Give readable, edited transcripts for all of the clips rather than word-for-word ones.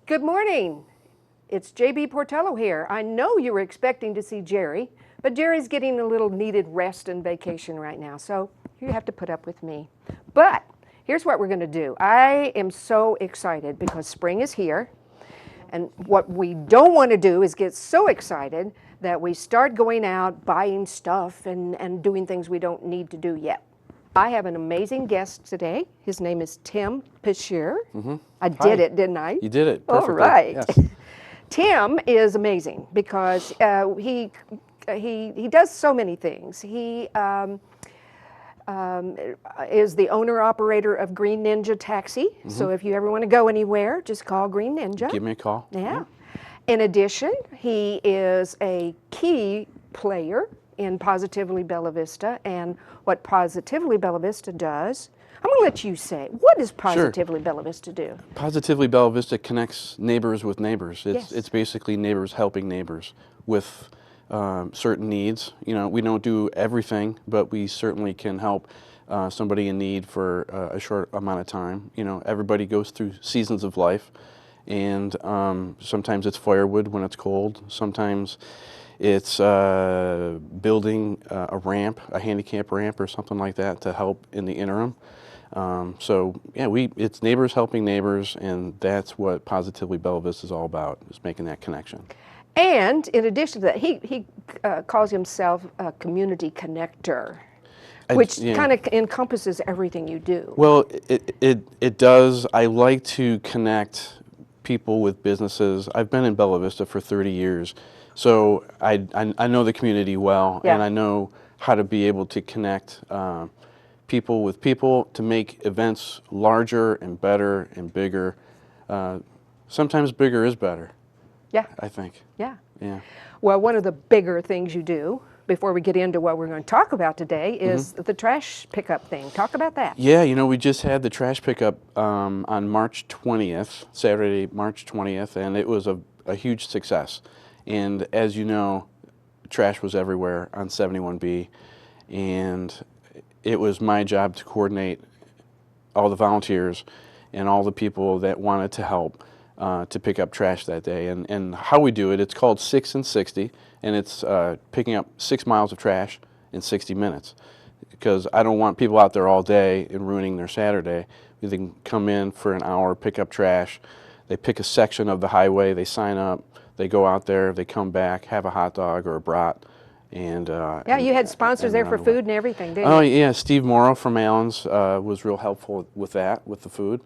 Good morning. It's JB Portillo here. I know you were expecting to see Jerry, but Jerry's getting a little needed rest and vacation right now, so you have to put up with me. But here's what we're going to do. I am so excited because spring is here, and what we don't want to do is get so excited that we start going out buying stuff and doing things we don't need to do yet. I have an amazing guest today. His name is Tim Pschierer. I did it, didn't I? You did it perfectly. All right. Yes. Tim is amazing because he does so many things. He is the owner-operator of Green Ninja Taxi. So if you ever want to go anywhere, just call Green Ninja. Give me a call. Yeah. In addition, he is a key player in Positively Bella Vista, and what Positively Bella Vista does, I'm going to let you say, what does Positively Bella Vista do? Positively Bella Vista connects neighbors with neighbors. It's basically neighbors helping neighbors with certain needs. You know, we don't do everything, but we certainly can help somebody in need for a short amount of time. You know, everybody goes through seasons of life, and sometimes it's firewood when it's cold. Sometimes it's building a ramp, a handicap ramp or something like that to help in the interim. So yeah, it's neighbors helping neighbors, and that's what Positively Bella Vista is all about, is making that connection. And in addition to that, he calls himself a community connector, which kind of encompasses everything you do. Well, it does. I like to connect people with businesses. I've been in Bella Vista for 30 years. So I know the community well, and I know how to be able to connect people with people to make events larger and better and bigger. Sometimes bigger is better. Yeah. I think. Yeah. Yeah. Well, one of the bigger things you do, before we get into what we're going to talk about today, is the trash pickup thing. Talk about that. Yeah, you know, we just had the trash pickup on March 20th, Saturday, March 20th, and it was a huge success. And as you know, trash was everywhere on 71B, and it was my job to coordinate all the volunteers and all the people that wanted to help to pick up trash that day. And how we do it, it's called 6 and 60, and it's picking up 6 miles of trash in 60 minutes. Because I don't want people out there all day and ruining their Saturday. They can come in for an hour, pick up trash. They pick a section of the highway, they sign up. They go out there, they come back, have a hot dog or a brat, and yeah, you had sponsors there for food and everything, didn't you? Oh yeah, Steve Morrow from Allen's was real helpful with that, with the food.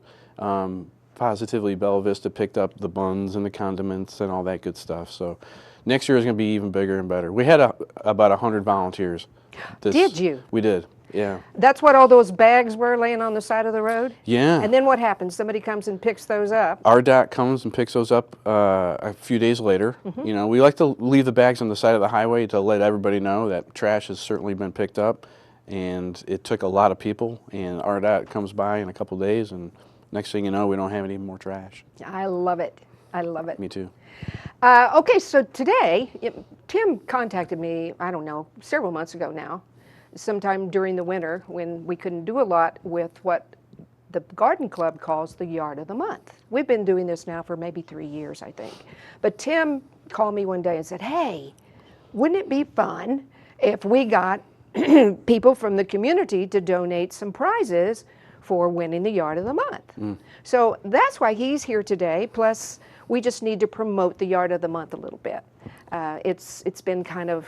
Positively Bella Vista picked up the buns and the condiments and all that good stuff. So next year is going to be even bigger and better. We had about 100 volunteers. Did you? We did. Yeah. That's what all those bags were laying on the side of the road? Yeah. And then what happens? Somebody comes and picks those up? RDOT comes and picks those up a few days later. You know, we like to leave the bags on the side of the highway to let everybody know that trash has certainly been picked up. And it took a lot of people, and RDOT comes by in a couple days, and next thing you know, we don't have any more trash. I love it. I love it. Me too. Okay, so today, Tim contacted me, I don't know, several months ago now, sometime during the winter when we couldn't do a lot with what the garden club calls the yard of the month. We've been doing this now for maybe 3 years, I think. But Tim called me one day and said, hey, wouldn't it be fun if we got people from the community to donate some prizes for winning the yard of the month? So that's why he's here today, plus we just need to promote the yard of the month a little bit. It's been kind of,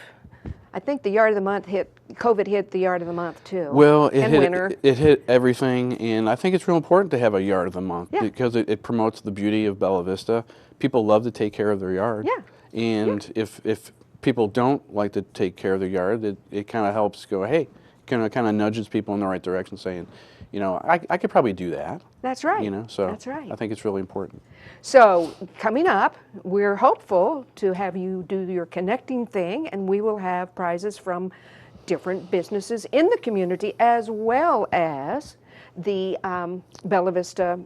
I think the yard of the month COVID hit the yard of the month too. Well, winter. It hit everything, and I think it's real important to have a yard of the month because it promotes the beauty of Bella Vista. People love to take care of their yard. Yeah. And if people don't like to take care of their yard, it kind of helps go, hey, kind of nudges people in the right direction, saying, you know, I could probably do that. That's right. You know, so that's right. I think it's really important. So coming up, we're hopeful to have you do your connecting thing, and we will have prizes from different businesses in the community, as well as the Bella Vista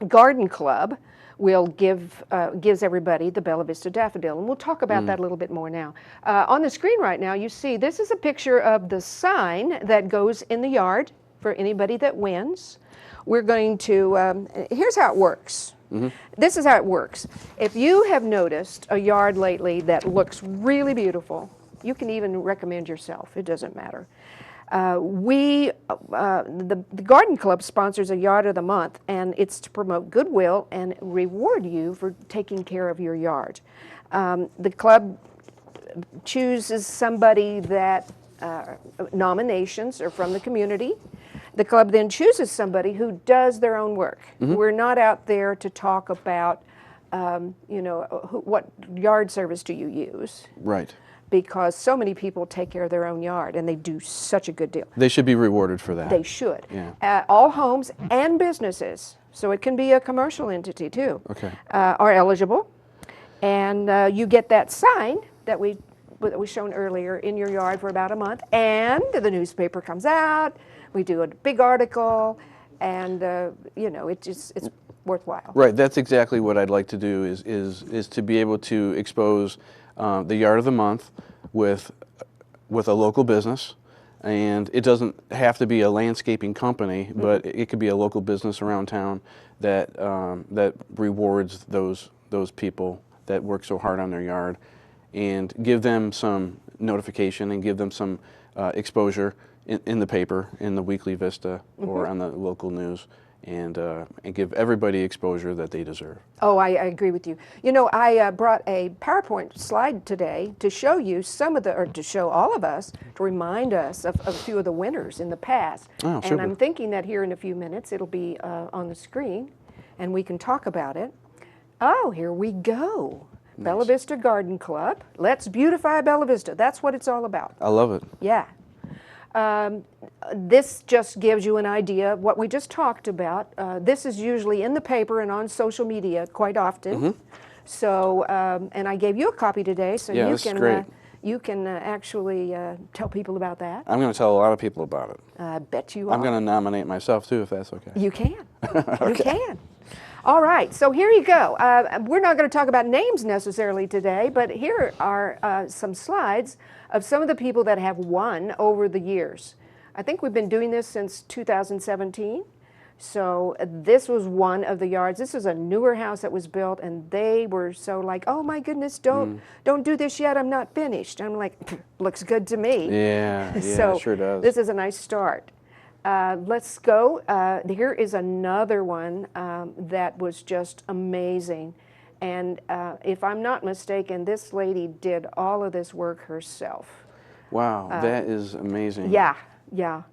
Garden Club will gives everybody the Bella Vista daffodil, and we'll talk about that a little bit more now. On the screen right now, you see this is a picture of the sign that goes in the yard for anybody that wins. We're going to, here's how it works. This is how it works. If you have noticed a yard lately that looks really beautiful, you can even recommend yourself. It doesn't matter. The Garden Club sponsors a Yard of the Month, and it's to promote goodwill and reward you for taking care of your yard. The club chooses somebody that nominations are from the community. The club then chooses somebody who does their own work. We're not out there to talk about, what yard service do you use? Right. Because so many people take care of their own yard, and they do such a good deal. They should be rewarded for that. They should. Yeah. All homes and businesses, so it can be a commercial entity too, Okay. are eligible. And you get that sign that we shown earlier in your yard for about a month, and the newspaper comes out. We do a big article, and it's worthwhile. Right. That's exactly what I'd like to do. Is to be able to expose the Yard of the Month with a local business, and it doesn't have to be a landscaping company, but it could be a local business around town that that rewards those people that work so hard on their yard, and give them some notification and give them some exposure in the paper, in the weekly Vista, or on the local news, and give everybody exposure that they deserve. Oh, I agree with you. You know, I brought a PowerPoint slide today to show you to show all of us, to remind us of a few of the winners in the past. Oh, and super. I'm thinking that here in a few minutes it'll be on the screen, and we can talk about it. Oh, here we go. Nice. Bella Vista Garden Club. Let's beautify Bella Vista. That's what it's all about. I love it. Yeah. This just gives you an idea of what we just talked about. This is usually in the paper and on social media quite often. So, and I gave you a copy today, so Yeah, you can actually tell people about that. I'm going to tell a lot of people about it. I bet you are. I'm going to nominate myself too, if that's okay. You can. Okay. You can. All right, so here you go. We're not going to talk about names necessarily today, but here are some slides of some of the people that have won over the years. I think we've been doing this since 2017. So this was one of the yards. This is a newer house that was built, and they were so like, oh my goodness, don't do this yet, I'm not finished. I'm like, looks good to me. Yeah, So it sure does. this is a nice start. Let's go. Here is another one that was just amazing. And if I'm not mistaken, this lady did all of this work herself. Wow, that is amazing. Yeah, yeah.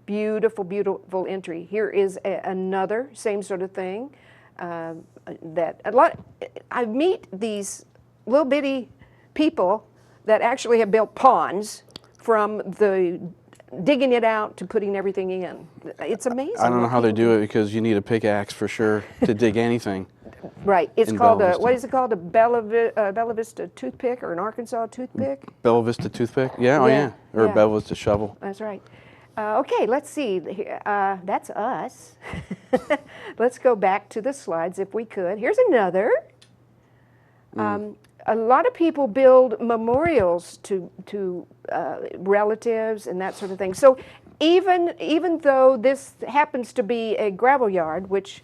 Beautiful, beautiful entry. Here is another, same sort of thing. I meet these little bitty people that actually have built ponds from the digging it out to putting everything in. It's amazing. I don't know how they do it, because you need a pickaxe for sure to dig anything. Right. It's called Bella what is it called? A Bella Vista toothpick, or an Arkansas toothpick? Bella Vista toothpick? Yeah, oh yeah. Or yeah. a Bella Vista shovel. That's right. Okay, let's see. That's us. Let's go back to the slides if we could. Here's another. A lot of people build memorials to relatives and that sort of thing. So even though this happens to be a gravel yard, which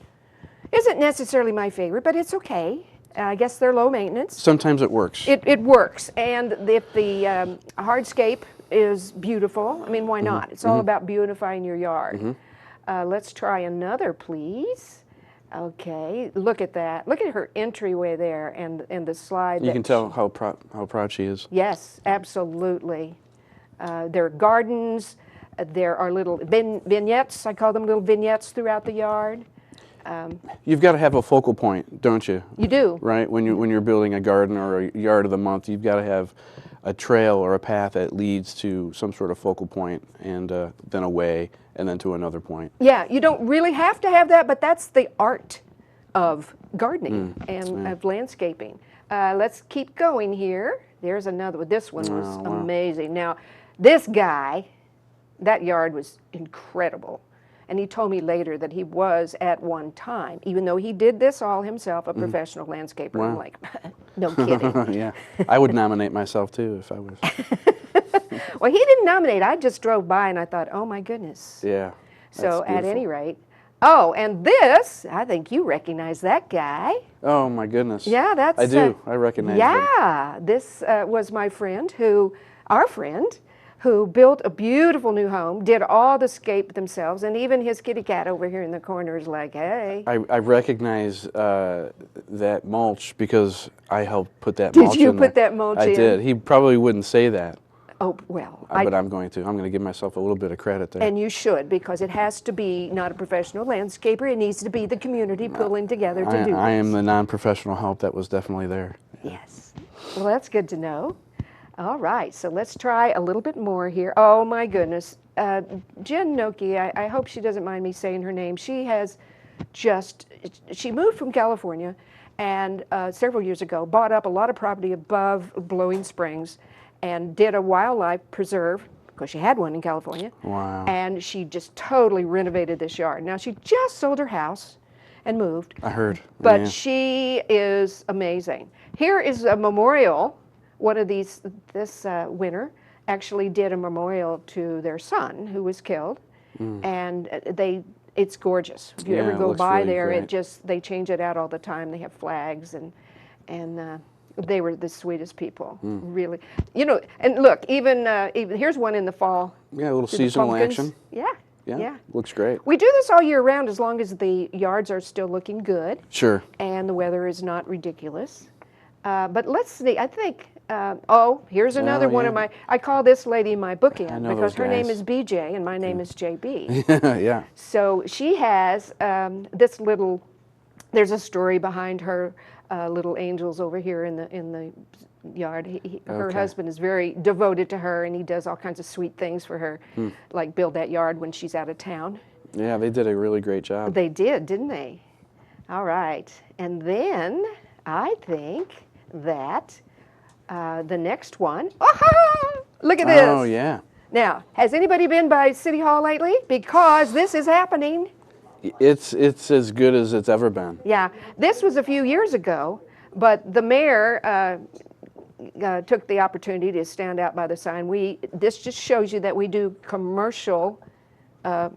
isn't necessarily my favorite, but it's okay. I guess they're low maintenance. Sometimes it works. It works, and if the hardscape is beautiful, I mean, why not? It's all about beautifying your yard. Let's try another, please. Okay, look at that. Look at her entryway there, and the slide. You can tell how proud she is. Yes, absolutely. There are gardens. There are little vignettes. I call them little vignettes throughout the yard. You've got to have a focal point, don't you? You do. Right? When you're building a garden or a Yard of the Month, you've got to have a trail or a path that leads to some sort of focal point, and then away, and then to another point. Yeah, you don't really have to have that, but that's the art of gardening and of landscaping. Let's keep going here. There's another one. This one was amazing. Now, this guy, that yard was incredible. And he told me later that he was at one time, even though he did this all himself, a professional landscaper. Wow. I'm like, no kidding. Yeah, I would nominate myself too if I was. Well, he didn't nominate. I just drove by and I thought, oh my goodness. Yeah. So that's at any beautiful. rate, Oh, and this, I think you recognize that guy. Oh my goodness. Yeah, that's. I do. I recognize them. Yeah, this was my friend our friend, who built a beautiful new home, did all the scape themselves, and even his kitty cat over here in the corner is like, hey. I recognize that mulch because I helped put that Did mulch you in there. put that mulch I in? did. He probably wouldn't say that, Oh, well. but I'm going to. I'm going to give myself a little bit of credit there. And you should, because it has to be not a professional landscaper. It needs to be the community pulling together to do this. I am the non-professional help that was definitely there. Yes. Well, that's good to know. All right, so let's try a little bit more here. Oh, my goodness. Jen Noki, I hope she doesn't mind me saying her name. She moved from California and several years ago bought up a lot of property above Blowing Springs and did a wildlife preserve, because she had one in California. Wow. And she just totally renovated this yard. Now, she just sold her house and moved. I heard. But Yeah. she is amazing. Here is a memorial. One of these, this winter, actually did a memorial to their son who was killed. And it's gorgeous. If you Yeah, ever it go looks by really there, great. they change it out all the time. They have flags and they were the sweetest people, really. You know, and look, even here's one in the fall. Yeah, a little See the seasonal pumpkins? action. Yeah. Looks great. We do this all year round as long as the yards are still looking good Sure. and the weather is not ridiculous. But let's see, I think, here's another one of yeah. I call this lady my I bookend know because those her name guys. is BJ and my name is JB. Yeah. So she has this little, there's a story behind her little angels over here in the yard. Her Okay. husband is very devoted to her and he does all kinds of sweet things for her, like build that yard when she's out of town. Yeah, they did a really great job. They did, didn't they? All right. And then I think that the next one, look at this. Oh, yeah. Now, has anybody been by City Hall lately? Because this is happening. It's as good as it's ever been. Yeah, this was a few years ago, but the mayor took the opportunity to stand out by the sign. This just shows you that we do commercial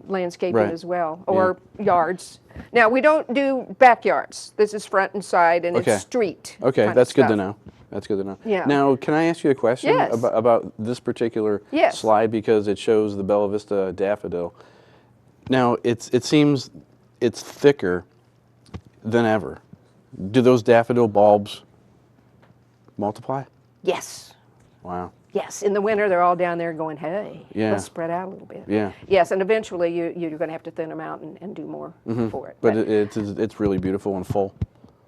landscaping Right. as well, or yards. Now, we don't do backyards. This is front and side, and Okay. it's street. Okay, kind of that's good to stuff. know. That's good to know. Yeah. Now, can I ask you a question Yes. about this particular Yes. slide because it shows the Bella Vista daffodil? Now, it seems it's thicker than ever. Do those daffodil bulbs multiply? Yes. Wow. Yes, in the winter they're all down there going, hey, Yeah. let's spread out a little bit. Yeah. Yes, and eventually you're going to have to thin them out and do more for it. But it's really beautiful and full.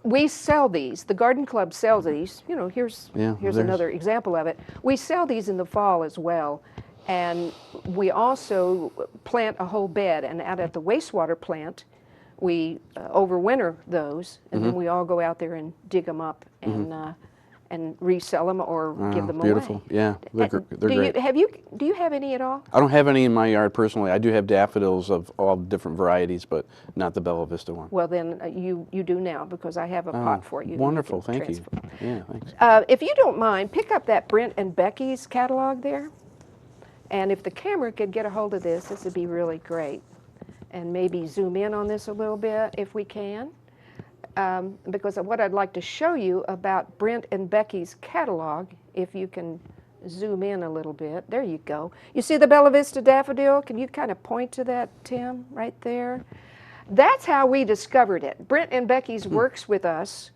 We sell these. The garden club sells these. You know, here's Yeah, there's- another example of it. We sell these in the fall as well, and we also plant a whole bed. And out at the wastewater plant, we overwinter those, and then we all go out there and dig them up and resell them or give them Beautiful. away. Yeah, they're great. Do you have any at all? I don't have any in my yard personally. I do have daffodils of all different varieties, but not the Bella Vista one. Well, then you do now because I have a pot for you. Wonderful, can thank you. transfer. Yeah, thanks. If you don't mind, pick up that Brent and Becky's catalog there. And if the camera could get a hold of this would be really great. And maybe zoom in on this a little bit if we can. Because what I'd like to show you about Brent and Becky's catalog, if you can zoom in a little bit. There you go. You see the Bella Vista daffodil? Can you kind of point to that, Tim, right there? That's how we discovered it. Brent and Becky's works with us,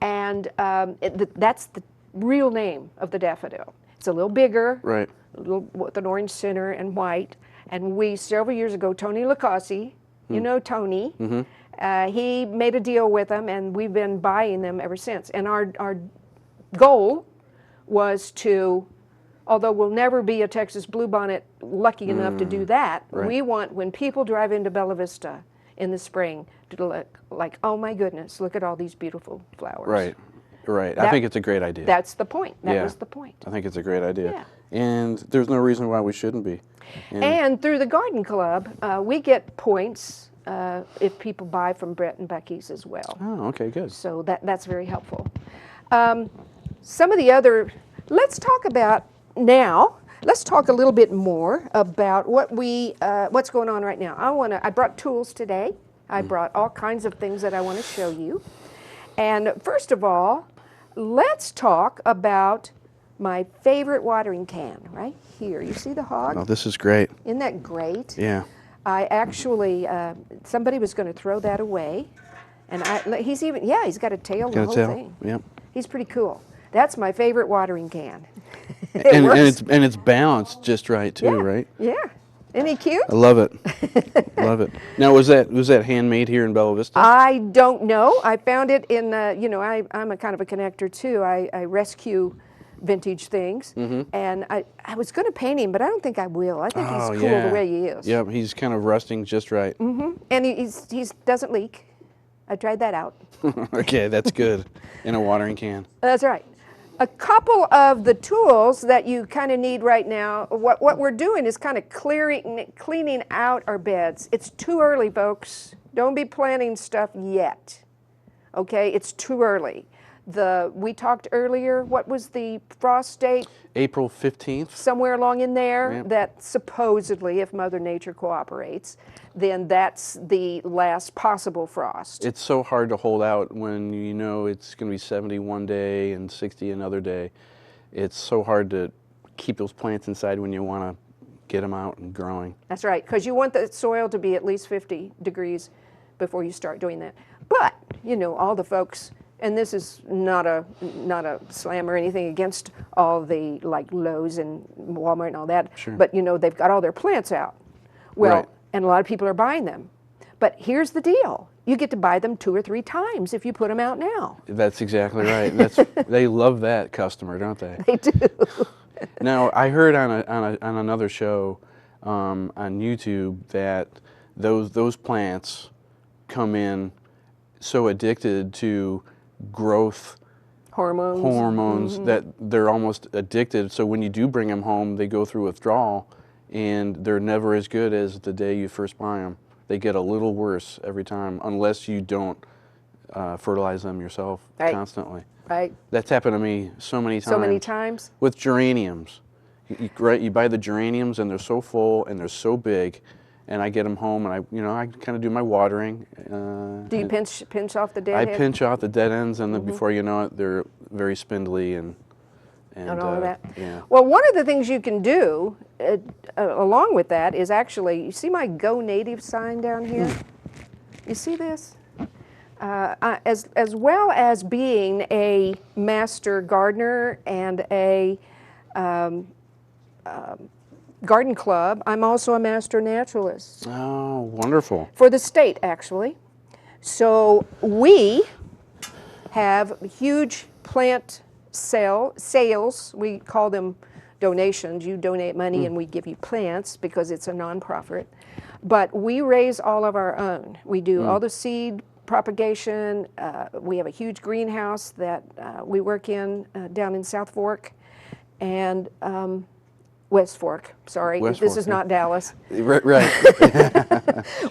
and that's the real name of the daffodil. It's a little bigger, Right. a little with an orange center and white. And we, several years ago, Tony Lacossi, you know Tony, he made a deal with them, and we've been buying them ever since. And our goal was to, although we'll never be a Texas bluebonnet lucky enough to do that, Right. we want, when people drive into Bella Vista in the spring, to look like, oh my goodness, look at all these beautiful flowers. Right. Right. I That- think it's a great idea. That's the point. That Yeah. was the point. I think it's a great idea. Yeah. And there's no reason why we shouldn't be. And through the garden club, we get points if people buy from Brett and Becky's as well. Oh, okay, good. So that's very helpful. Some of the other, let's talk about now. Let's talk a little bit more about what's going on right now. I brought tools today. I brought all kinds of things that I want to show you. And first of all, let's talk about my favorite watering can right here. You see the hog? Oh, this is great. Isn't that great? Yeah. I actually, somebody was going to throw that away. And he's even, yeah, he's got a tail and the whole thing. Yep. He's pretty cool. That's my favorite watering can. And it's balanced just right too, Yeah, right? yeah. Isn't he cute? I love it. Love it. Now, was that handmade here in Bella Vista? I don't know. I found it in, I'm a kind of a connector too. I rescue vintage things. And I was going to paint him, but I don't think I will. I think he's cool the way he is. Yep, he's kind of rusting just right. And he doesn't leak. I tried that out. Okay, that's good. In a watering can. That's right. A couple of the tools that you kind of need right now, what we're doing is kind of cleaning out our beds. It's too early, folks. Don't be planting stuff yet. Okay, it's too early. We talked earlier, what was the frost date? April 15th. Somewhere along in there, Yep. that supposedly, if Mother Nature cooperates, then that's the last possible frost. It's so hard to hold out when you know it's going to be 70 one day and 60 another day. It's so hard to keep those plants inside when you want to get them out and growing. That's right, because you want the soil to be at least 50 degrees before you start doing that. But, all the folks, and this is not a slam or anything against all the Lowe's and Walmart and all that, Sure. but they've got all their plants out. Well, Right. and a lot of people are buying them. But here's the deal. You get to buy them 2 or 3 times if you put them out now. That's exactly right. They love that customer, don't they? They do. Now, I heard on another show on YouTube that those plants come in so addicted to growth hormones that they're almost addicted. So when you do bring them home, they go through withdrawal, and they're never as good as the day you first buy them. They get a little worse every time, unless you don't fertilize them yourself constantly. Right. That's happened to me so many times. So many times? With geraniums. You buy the geraniums, and they're so full and they're so big, and I get them home, and I kind of do my watering. Do you pinch off the dead I pinch off the dead ends, and then before you know it, they're very spindly and all of that. Yeah. Well, one of the things you can do along with that is actually, you see my Go Native sign down here? You see this? As well as being a master gardener and a garden club, I'm also a master naturalist. Oh, wonderful. For the state, actually. So we have huge plant sales. We call them donations. You donate money and we give you plants because it's a nonprofit. But we raise all of our own. We do all the seed propagation. We have a huge greenhouse that we work in down in South Fork and West Fork. Sorry, West this Fork, is yeah. not Dallas. Right.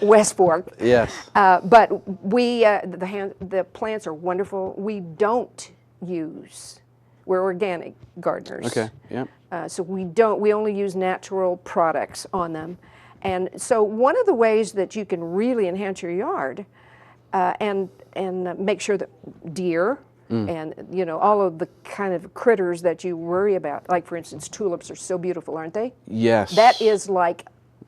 West Fork. Yes. But we, the plants are wonderful. We don't use, we're organic gardeners. Okay. Yep. So we only use natural products on them. And so one of the ways that you can really enhance your yard and make sure that deer and all of the kind of critters that you worry about, like for instance tulips are so beautiful, aren't they? Yes. That is like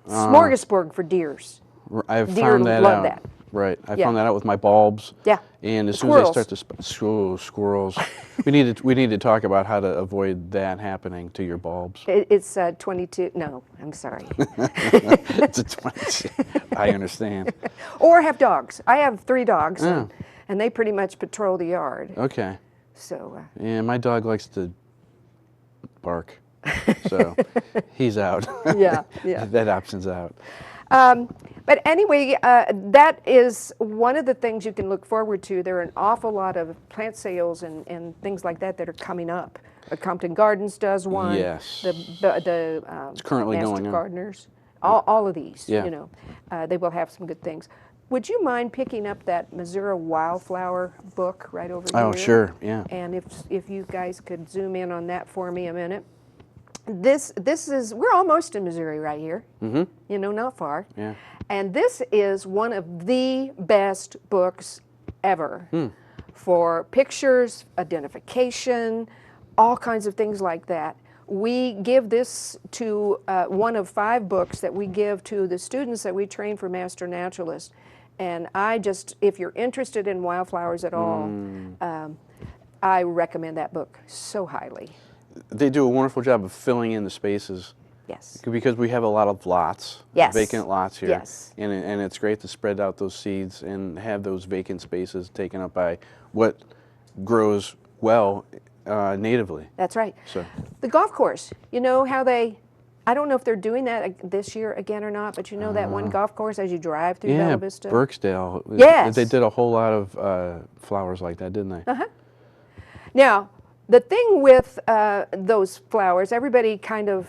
smorgasbord for deers. I've Deer found that love out. that. Right. I found that out with my bulbs. Yeah. And as soon Squirrels. as they start to squirrels, we need to talk about how to avoid that happening to your bulbs. It's 22. No, I'm sorry. It's a 20. I understand. Or have dogs. I have 3 dogs, and they pretty much patrol the yard. Okay. So. Yeah, my dog likes to bark, so he's out. Yeah. That option's out. But anyway, that is one of the things you can look forward to. There are an awful lot of plant sales and things like that are coming up. Compton Gardens does one. Yes. The It's currently Master going on. Gardeners. All of these, Yeah. they will have some good things. Would you mind picking up that Missouri Wildflower book right over here? Oh, sure. Yeah. And if you guys could zoom in on that for me a minute. This is, we're almost in Missouri right here. You know, not far. Yeah. And this is one of the best books ever for pictures, identification, all kinds of things like that. We give this to one of 5 books that we give to the students that we train for Master Naturalists. And I just, if you're interested in wildflowers at all, I recommend that book so highly. They do a wonderful job of filling in the spaces. Yes. Because we have a lot of lots, Yes. vacant lots here. Yes. And it's great to spread out those seeds and have those vacant spaces taken up by what grows well natively. That's right. So. The golf course, you know how they, I don't know if they're doing that this year again or not, but you know that one golf course as you drive through Bella Vista? Birksdale. Yes. They did a whole lot of flowers like that, didn't they? Now, the thing with those flowers, everybody kind of,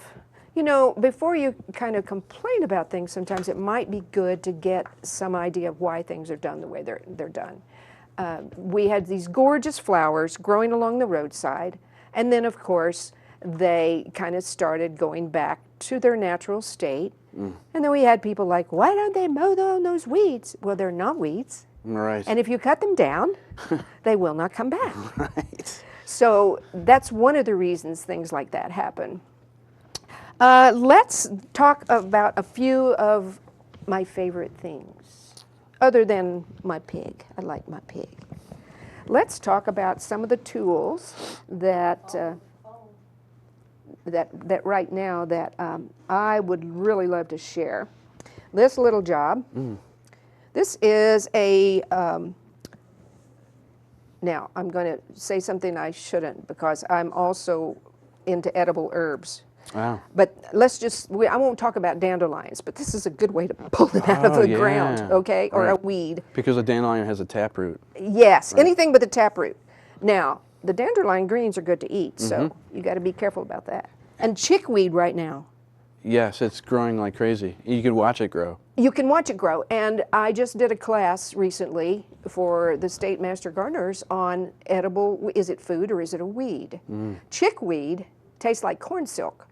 you know, before you kind of complain about things, sometimes it might be good to get some idea of why things are done the way they're done. We had these gorgeous flowers growing along the roadside, and then of course they kind of started going back to their natural state. And then we had people like, why don't they mow down those weeds? Well, they're not weeds. Right. And if you cut them down, they will not come back. Right. So that's one of the reasons things like that happen. Let's talk about a few of my favorite things, other than my pig. I like my pig. Let's talk about some of the tools that that right now that I would really love to share. This little job. This is a. Now I'm going to say something I shouldn't because I'm also into edible herbs. Wow. But let's just, I won't talk about dandelions, but this is a good way to pull them out of the ground, okay? Or a weed. Because a dandelion has a taproot. Yes, anything but the taproot. Now, the dandelion greens are good to eat, so you got to be careful about that. And chickweed right now. Yes, it's growing like crazy. You can watch it grow. You can watch it grow. And I just did a class recently for the state master gardeners on edible, is it food or is it a weed? Chickweed tastes like corn silk,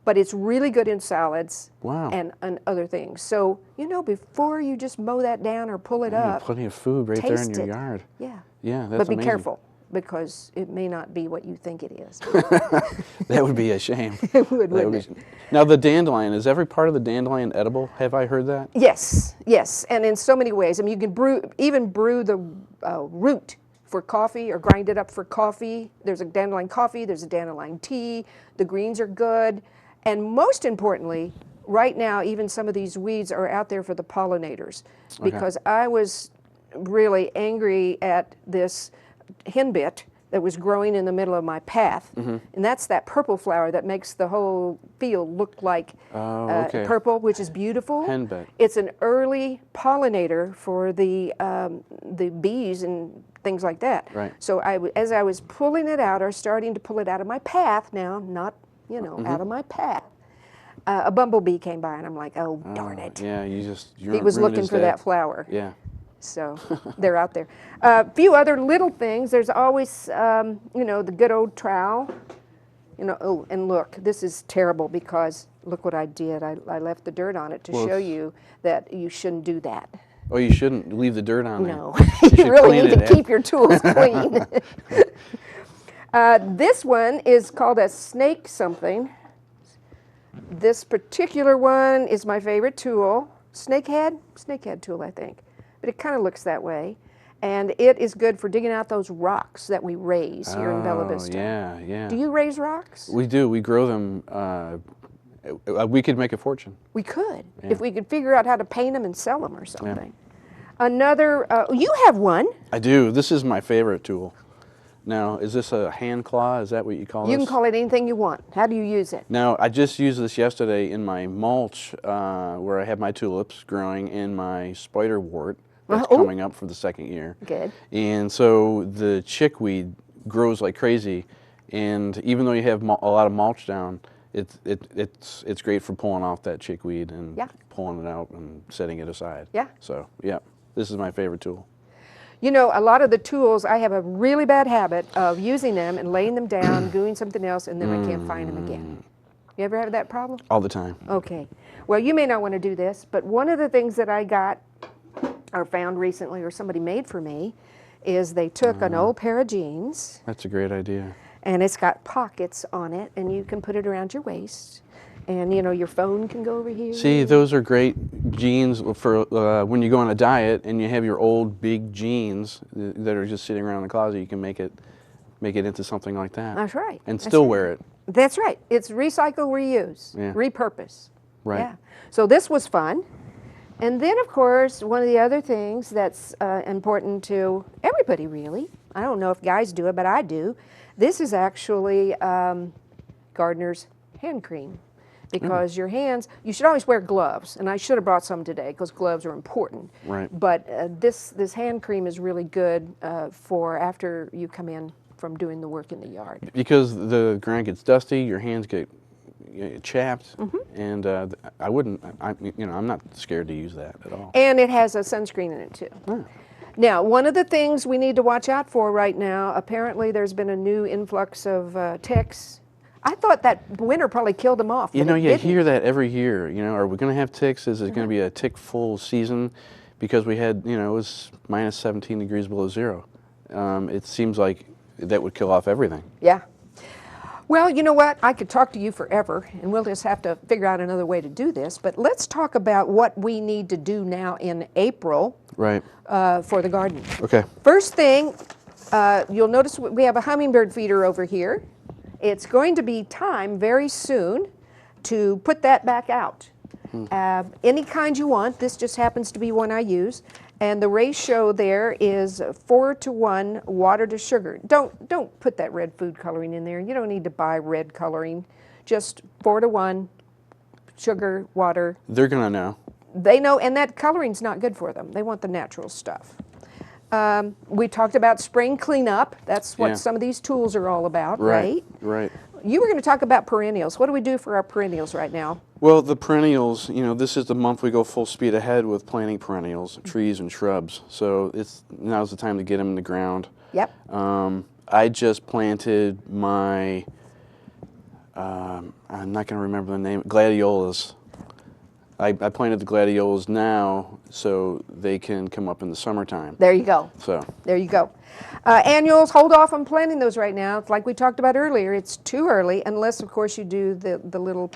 but it's really good in salads and other things. So, you know, before you just mow that down or pull it up, plenty of food right there in your yard. Yeah. Yeah, that's But be amazing. careful, because it may not be what you think it is. That would be a shame. It would, wouldn't it? Now the dandelion, is every part of the dandelion edible? Have I heard that? Yes, yes, and in so many ways. I mean, you can even brew the root for coffee or grind it up for coffee. There's a dandelion coffee, there's a dandelion tea, the greens are good. And most importantly, right now, even some of these weeds are out there for the pollinators. Because I was really angry at this henbit that was growing in the middle of my path. And that's that purple flower that makes the whole field look like purple, which is beautiful. Henbit. It's an early pollinator for the bees and things like that. Right. So as I was pulling it out, or starting to pull it out of my path now, not, you know, out of my path, a bumblebee came by, and I'm like, oh, darn it. Yeah, he was looking for that flower. Yeah. So they're out there. A few other little things. There's always, you know, the good old trowel. You know, oh, and look, this is terrible because look what I did. I left the dirt on it to show you that you shouldn't do that. Oh, you shouldn't leave the dirt on there. No, You you should really clean need it to keep your tools clean. This one is called a snake something. This particular one is my favorite tool. Snakehead tool, I think. But it kind of looks that way. And it is good for digging out those rocks that we raise here in Bella Vista. Yeah, yeah. Do you raise rocks? We do. We grow them. We could make a fortune. We could, if we could figure out how to paint them and sell them or something. Another, you have one. I do. This is my favorite tool. Now, is this a hand claw? Is that what you call this? You can call it anything you want. How do you use it? Now, I just used this yesterday in my mulch where I have my tulips growing in my spiderwort that's coming up for the second year. Good. And so the chickweed grows like crazy, and even though you have a lot of mulch down, it's great for pulling off that chickweed and pulling it out and setting it aside. Yeah. So, yeah, this is my favorite tool. You know, a lot of the tools, I have a really bad habit of using them and laying them down, doing something else, and then I can't find them again. You ever have that problem? All the time. Okay. Well, you may not want to do this, but one of the things that I got or found recently or somebody made for me is they took an old pair of jeans That's a great idea. and it's got pockets on it and you can put it around your waist and you know your phone can go over here. See, those are great jeans for when you go on a diet and you have your old big jeans that are just sitting around in the closet. You can make it into something like that. That's right. And That's still right. wear it. That's right. It's recycle, reuse, Yeah. repurpose. Right. Yeah. So this was fun. And then, of course, one of the other things that's important to everybody, really, I don't know if guys do it, but I do. This is actually Gardener's hand cream. Because your hands, you should always wear gloves. And I should have brought some today because gloves are important. Right. But this hand cream is really good for after you come in from doing the work in the yard. Because the ground gets dusty, your hands get chapped, and I'm not scared to use that at all. And it has a sunscreen in it too. Yeah. Now, one of the things we need to watch out for right now, apparently there's been a new influx of ticks. I thought that winter probably killed them off. You but know, it you didn't. hear that every year. You know, are we going to have ticks? Is it going to be a tick-full season? Because we had, it was minus 17 degrees below zero. It seems like that would kill off everything. Yeah. Well, you know what? I could talk to you forever, and we'll just have to figure out another way to do this. But let's talk about what we need to do now in April Right. for the garden. Okay. First thing, you'll notice we have a hummingbird feeder over here. It's going to be time very soon to put that back out. Any kind you want. This just happens to be one I use. And the ratio there is 4:1 water to sugar. Don't put that red food coloring in there. You don't need to buy red coloring. Just 4:1 sugar, water. They're going to know. They know, and that coloring's not good for them. They want the natural stuff. We talked about spring cleanup. That's what Yeah. some of these tools are all about, right? Right. You were going to talk about perennials. What do we do for our perennials right now? Well, the perennials, this is the month we go full speed ahead with planting perennials, trees and shrubs. So now's the time to get them in the ground. Yep. I just planted my, I'm not going to remember the name, gladiolas. I planted the gladiolas now so they can come up in the summertime. There you go. So There you go. Annuals, hold off on planting those right now. Like we talked about earlier, it's too early, unless, of course, you do the little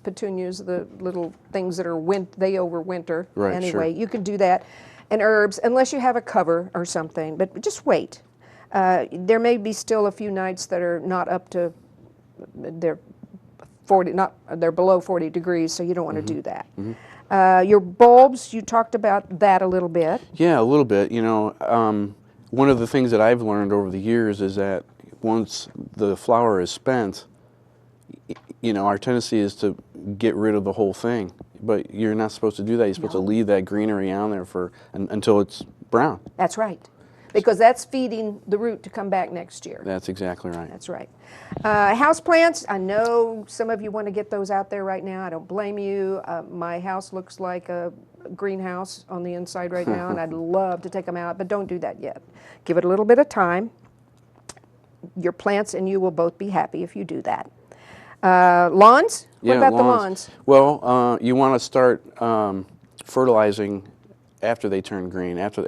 petunias, the little things that are they overwinter. Right, anyway, sure. you can do that. And herbs, unless you have a cover or something, but just wait. There may be still a few nights that are not up to their 40, they're below 40 degrees, so you don't want to do that. Your bulbs, you talked about that a little bit. yeah, a little bit. One of the things that I've learned over the years is that once the flower is spent, our tendency is to get rid of the whole thing. But you're not supposed to do that. You're supposed to leave that greenery on there until it's brown. That's right, because that's feeding the root to come back next year. That's exactly right. That's right. House plants, I know some of you want to get those out there right now. I don't blame you. My house looks like a greenhouse on the inside right now, and I'd love to take them out, but don't do that yet. Give it a little bit of time. Your plants and you will both be happy if you do that. Lawns? What about the lawns? Well, you want to start fertilizing after they turn green. After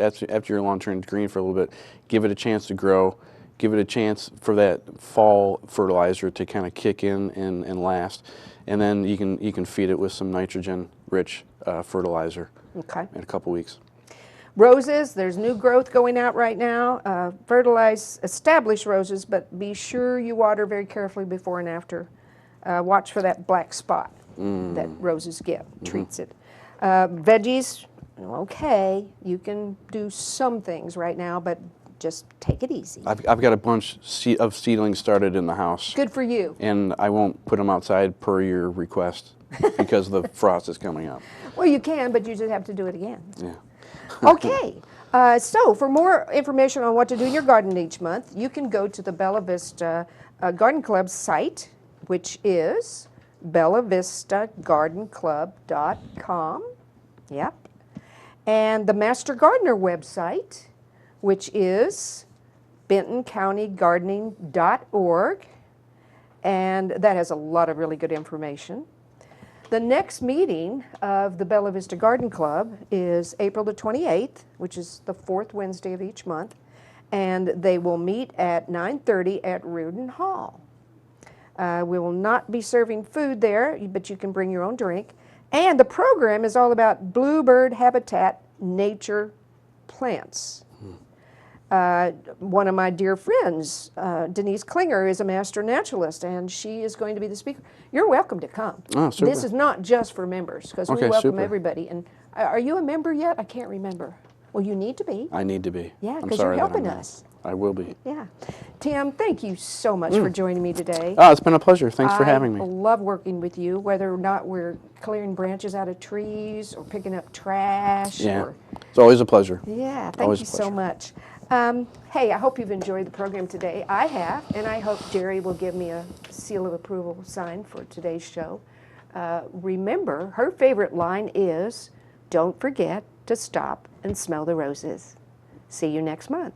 your lawn turns green for a little bit, give it a chance to grow. Give it a chance for that fall fertilizer to kind of kick in and last, and then you can feed it with some nitrogen-rich fertilizer. Okay. In a couple weeks. Roses, there's new growth going out right now. Fertilize established roses, but be sure you water very carefully before and after. Watch for that black spot that roses get, treats it. Veggies, okay, you can do some things right now, but just take it easy. I've got a bunch of seedlings started in the house. Good for you. And I won't put them outside per your request because the frost is coming up. Well, you can, but you just have to do it again. Yeah. Okay. So for more information on what to do in your garden each month, you can go to the Bella Vista Garden Club site, which is bellavistagardenclub.com. Yep. And the Master Gardener website, which is bentoncountygardening.org. and that has a lot of really good information. The next meeting of the Bella Vista Garden Club is April the 28th, which is the fourth Wednesday of each month, and they will meet at 9:30 at Reardon Hall. We will not be serving food there, but you can bring your own drink. And the program is all about bluebird habitat, nature, plants. One of my dear friends, Denise Klinger, is a master naturalist, and she is going to be the speaker. You're welcome to come. Oh, super. This is not just for members, because we Okay, welcome super. everybody. And are you a member yet? I can't remember. Well, you need to be. I need to be. Yeah, I'm because you're sorry that I'm helping not. us. I will be. Yeah. Tim, thank you so much for joining me today. Oh, it's been a pleasure. Thanks for having I me. love working with you, whether or not we're clearing branches out of trees or picking up trash. Yeah, Or, it's always a pleasure. yeah, thank Always you a so pleasure. much. Hey, I hope you've enjoyed the program today. I have, and I hope Jerry will give me a seal of approval sign for today's show. Remember, her favorite line is, "Don't forget to stop and smell the roses." See you next month.